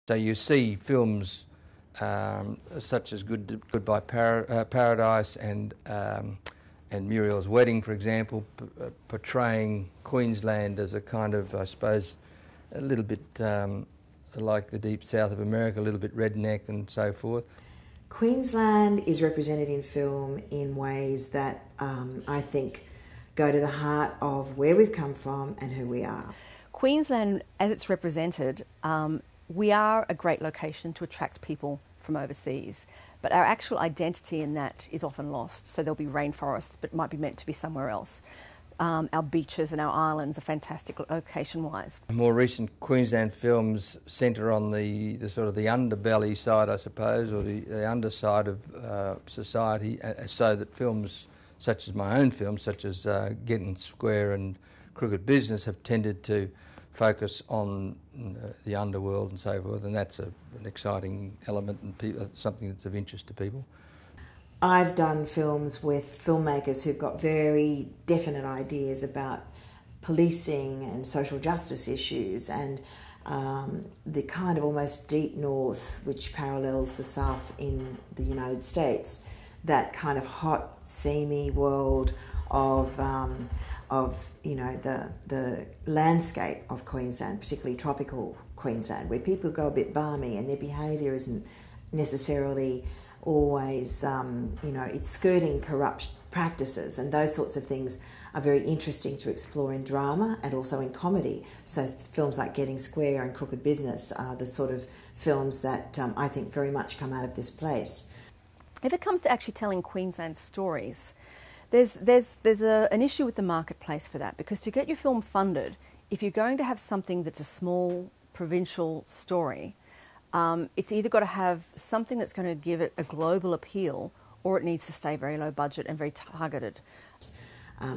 So you see films such as Goodbye Paradise and Muriel's Wedding, for example, portraying Queensland as a kind of, I suppose, a little bit like the deep south of America, a little bit redneck and so forth. Queensland is represented in film in ways that I think go to the heart of where we've come from and who we are. Queensland, as it's represented, we are a great location to attract people from overseas, but our actual identity in that is often lost. So there'll be rainforests, but it might be meant to be somewhere else. Our beaches and our islands are fantastic location-wise. More recent Queensland films centre on the sort of the underbelly side, I suppose, or the underside of society, so that films such as my own films, such as Getting Square and Crooked Business, have tended to focus on the underworld and so forth, and that's an exciting element and something that's of interest to people. I've done films with filmmakers who've got very definite ideas about policing and social justice issues and the kind of almost deep north which parallels the south in the United States, that kind of hot, seamy world of the landscape of Queensland, particularly tropical Queensland, where people go a bit balmy and their behaviour isn't necessarily always, it's skirting corrupt practices, and those sorts of things are very interesting to explore in drama and also in comedy. So films like Getting Square and Crooked Business are the sort of films that I think very much come out of this place. If it comes to actually telling Queensland stories, there's an issue with the marketplace for that, because to get your film funded, if you're going to have something that's a small provincial story, it's either got to have something that's going to give it a global appeal, or it needs to stay very low budget and very targeted.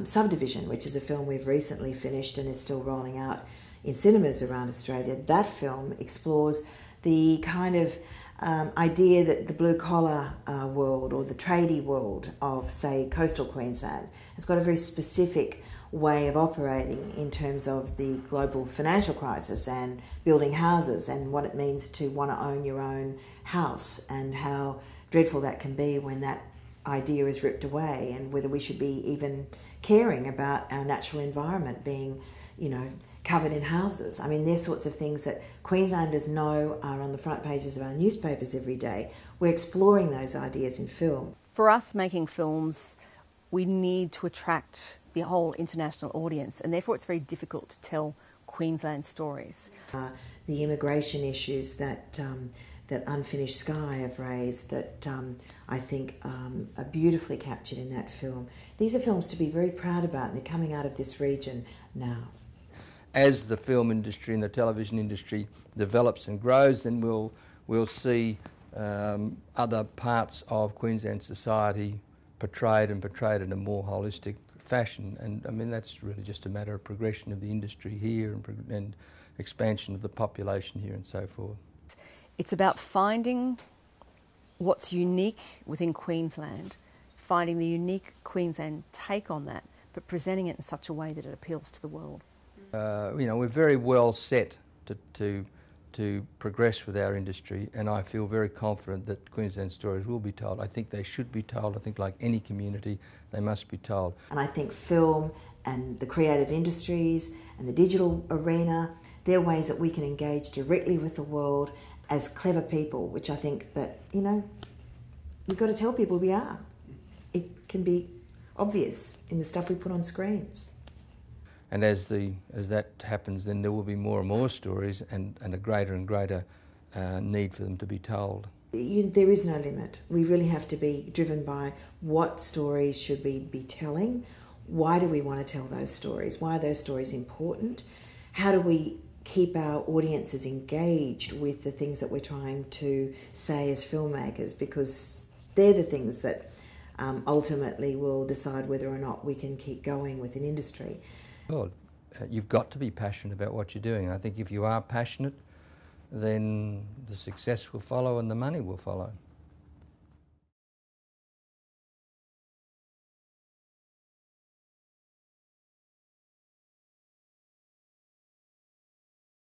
Subdivision, which is a film we've recently finished and is still rolling out in cinemas around Australia, that film explores the kind of idea that the blue-collar world or the tradie world of, say, coastal Queensland has got a very specific way of operating in terms of the global financial crisis and building houses and what it means to want to own your own house, and how dreadful that can be when that idea is ripped away, and whether we should be even caring about our natural environment being, covered in houses. I mean, they're sorts of things that Queenslanders know are on the front pages of our newspapers every day. We're exploring those ideas in film. For us making films, we need to attract the whole international audience, and therefore it's very difficult to tell Queensland stories. The immigration issues that Unfinished Sky have raised, that I think are beautifully captured in that film. These are films to be very proud about, and they're coming out of this region now. As the film industry and the television industry develops and grows, then we'll see other parts of Queensland society portrayed in a more holistic fashion. And I mean, that's really just a matter of progression of the industry here and expansion of the population here and so forth. It's about finding what's unique within Queensland, finding the unique Queensland take on that, but presenting it in such a way that it appeals to the world. We're very well set to progress with our industry, and I feel very confident that Queensland stories will be told. I think they should be told. I think, like any community, they must be told. And I think film and the creative industries and the digital arena, they're ways that we can engage directly with the world as clever people, which I think that, we've got to tell people we are. It can be obvious in the stuff we put on screens. And as that happens, then there will be more and more stories and a greater and greater need for them to be told. There is no limit. We really have to be driven by what stories should we be telling, why do we want to tell those stories, why are those stories important, how do we keep our audiences engaged with the things that we're trying to say as filmmakers, because they're the things that ultimately will decide whether or not we can keep going with an industry. Well, you've got to be passionate about what you're doing. I think if you are passionate, then the success will follow and the money will follow.